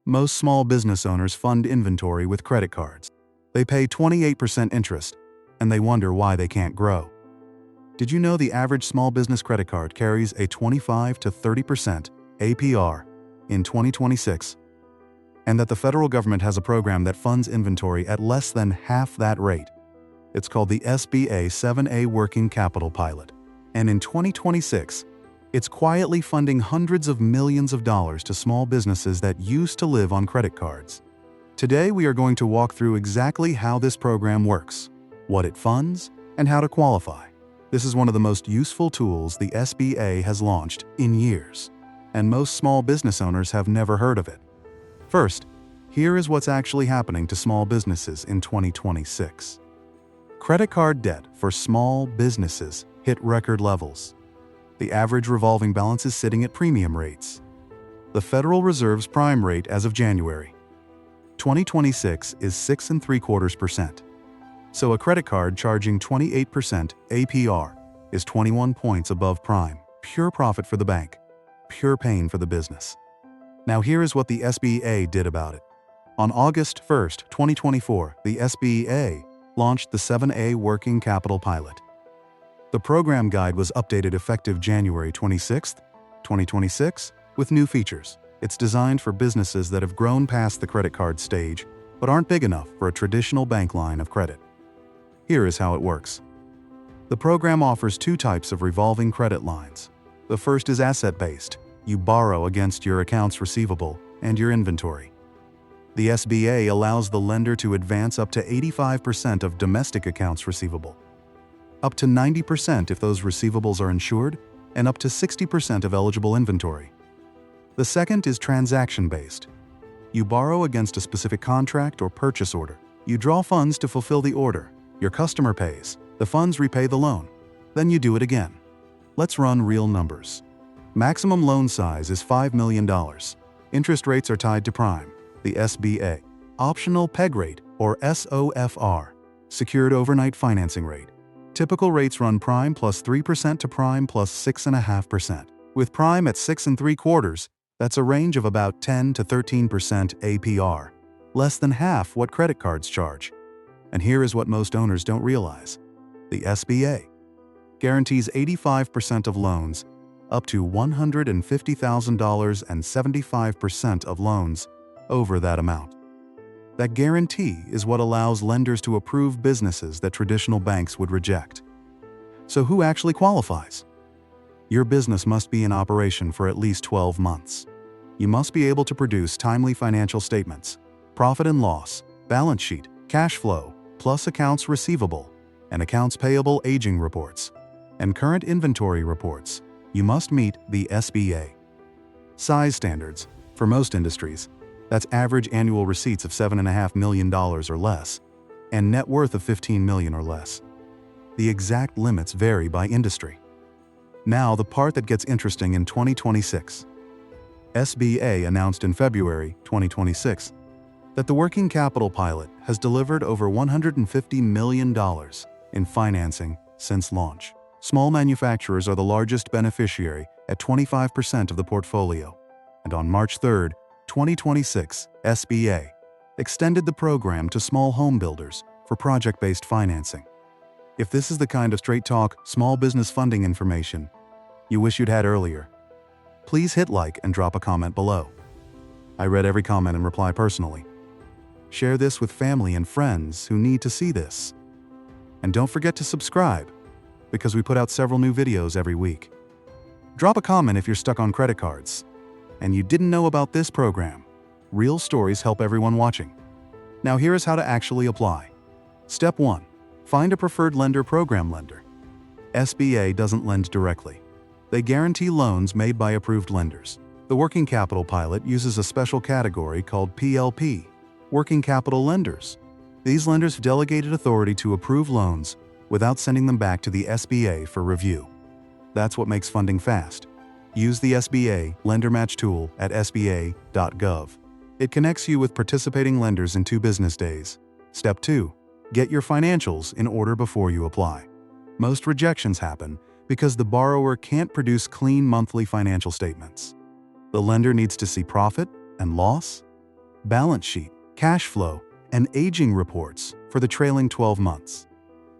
Most small business owners fund inventory with credit cards. They pay 28% interest, and they wonder why they can't grow. Did you know the average small business credit card carries a 25 to 30% APR in 2026? And that the federal government has a program that funds inventory at less than half that rate. It's called the SBA 7A Working Capital Pilot. And in 2026, it's quietly funding hundreds of millions of dollars to small businesses that used to live on credit cards. Today, we are going to walk through exactly how this program works, what it funds, and how to qualify. This is one of the most useful tools the SBA has launched in years, and most small business owners have never heard of it. First, here is what's actually happening to small businesses in 2026. Credit card debt for small businesses hit record levels. The average revolving balance is sitting at premium rates. The Federal Reserve's prime rate as of January 2026 is 6.75%. So a credit card charging 28% APR is 21 points above prime. Pure profit for the bank, pure pain for the business. Now here is what the SBA did about it. On August 1st, 2024, the SBA launched the 7A Working Capital Pilot. The program guide was updated effective January 26, 2026, with new features. It's designed for businesses that have grown past the credit card stage but aren't big enough for a traditional bank line of credit. Here is how it works. The program offers two types of revolving credit lines. The first is asset-based. You borrow against your accounts receivable and your inventory. The SBA allows the lender to advance up to 85% of domestic accounts receivable, up to 90% if those receivables are insured, and up to 60% of eligible inventory. The second is transaction-based. You borrow against a specific contract or purchase order. You draw funds to fulfill the order. Your customer pays. The funds repay the loan. Then you do it again. Let's run real numbers. Maximum loan size is $5 million. Interest rates are tied to prime, the SBA. Optional PEG rate, or SOFR, secured overnight financing rate. Typical rates run prime plus 3% to prime plus 6.5%. With prime at 6.75%, that's a range of about 10 to 13% APR, less than half what credit cards charge. And here is what most owners don't realize. The SBA guarantees 85% of loans up to $150,000 and 75% of loans over that amount. That guarantee is what allows lenders to approve businesses that traditional banks would reject. So who actually qualifies? Your business must be in operation for at least 12 months. You must be able to produce timely financial statements, profit and loss, balance sheet, cash flow, plus accounts receivable, and accounts payable aging reports, and current inventory reports. You must meet the SBA size standards. For most industries, that's average annual receipts of $7.5 million or less, and net worth of $15 million or less. The exact limits vary by industry. Now, the part that gets interesting in 2026. SBA announced in February 2026 that the Working Capital Pilot has delivered over $150 million in financing since launch. Small manufacturers are the largest beneficiary at 25% of the portfolio. And on March 3, 2026, SBA extended the program to small home builders for project-based financing. If this is the kind of straight-talk, small business funding information you wish you'd had earlier, please hit like and drop a comment below. I read every comment and reply personally. Share this with family and friends who need to see this. And don't forget to subscribe, because we put out several new videos every week. Drop a comment if you're stuck on credit cards and you didn't know about this program. Real stories help everyone watching. Now here is how to actually apply. Step 1. Find a preferred lender program lender. SBA doesn't lend directly. They guarantee loans made by approved lenders. The Working Capital Pilot uses a special category called PLP, Working Capital Lenders. These lenders have delegated authority to approve loans without sending them back to the SBA for review. That's what makes funding fast. Use the SBA Lender Match tool at sba.gov. It connects you with participating lenders in 2 business days. Step 2. Get your financials in order before you apply. Most rejections happen because the borrower can't produce clean monthly financial statements. The lender needs to see profit and loss, balance sheet, cash flow, and aging reports for the trailing 12 months.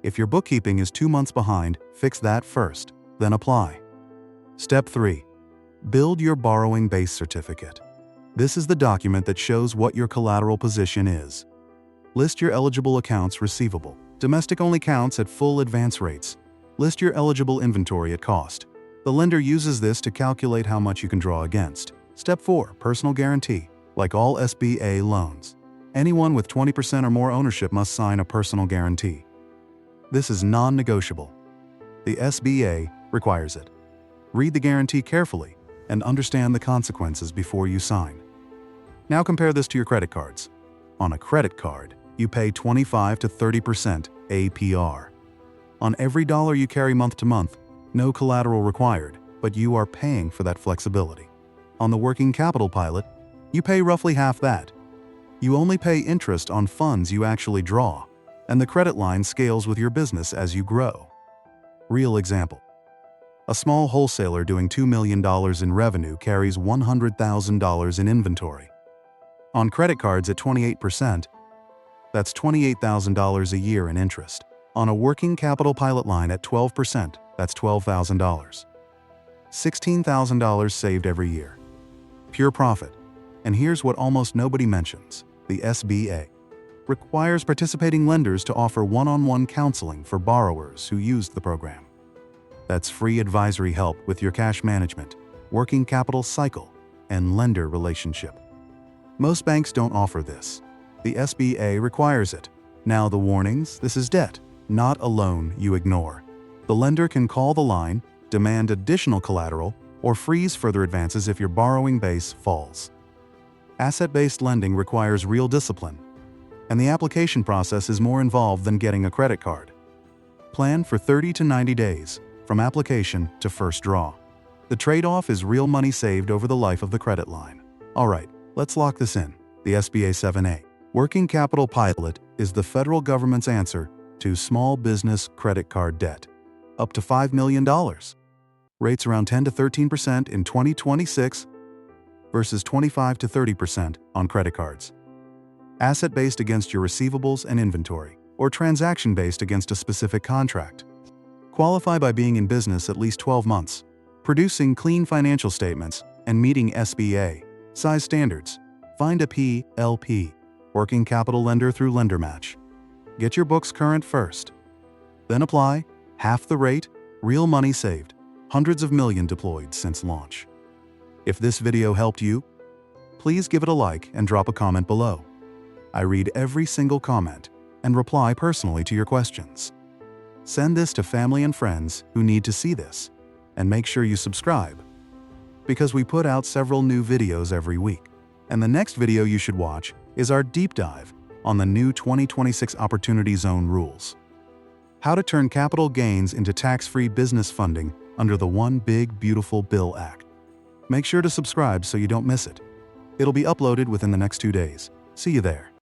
If your bookkeeping is 2 months behind, fix that first, then apply. Step 3. Build your borrowing base certificate. This is the document that shows what your collateral position is. List your eligible accounts receivable. Domestic-only counts at full advance rates. List your eligible inventory at cost. The lender uses this to calculate how much you can draw against. Step 4. Personal guarantee. Like all SBA loans, anyone with 20% or more ownership must sign a personal guarantee. This is non-negotiable. The SBA requires it. Read the guarantee carefully and understand the consequences before you sign. Now compare this to your credit cards. On a credit card, you pay 25 to 30% APR. On every dollar you carry month to month, no collateral required, but you are paying for that flexibility. On the working capital pilot, you pay roughly half that. You only pay interest on funds you actually draw, and the credit line scales with your business as you grow. Real example. A small wholesaler doing $2 million in revenue carries $100,000 in inventory. On credit cards at 28%, that's $28,000 a year in interest. On a working capital pilot line at 12%, that's $12,000. $16,000 saved every year. Pure profit. And here's what almost nobody mentions. The SBA requires participating lenders to offer one-on-one counseling for borrowers who used the program. That's free advisory help with your cash management, working capital cycle, and lender relationship. Most banks don't offer this. The SBA requires it. Now the warnings: this is debt, not a loan you ignore. The lender can call the line, demand additional collateral, or freeze further advances if your borrowing base falls. Asset-based lending requires real discipline, and the application process is more involved than getting a credit card. Plan for 30 to 90 days, from application to first draw. The trade-off is real money saved over the life of the credit line. All right, let's lock this in. The SBA 7A Working Capital Pilot is the federal government's answer to small business credit card debt. Up to $5 million. Rates around 10 to 13% in 2026 versus 25 to 30% on credit cards. Asset-based against your receivables and inventory, or transaction-based against a specific contract. Qualify by being in business at least 12 months, producing clean financial statements, and meeting SBA size standards. Find a PLP, working capital lender through Lender Match. Get your books current first. Then apply, half the rate, real money saved, hundreds of millions deployed since launch. If this video helped you, please give it a like and drop a comment below. I read every single comment and reply personally to your questions. Send this to family and friends who need to see this, and make sure you subscribe, because we put out several new videos every week. And the next video you should watch is our deep dive on the new 2026 Opportunity Zone rules. How to turn capital gains into tax-free business funding under the One Big Beautiful Bill Act. Make sure to subscribe so you don't miss it. It'll be uploaded within the next 2 days. See you there.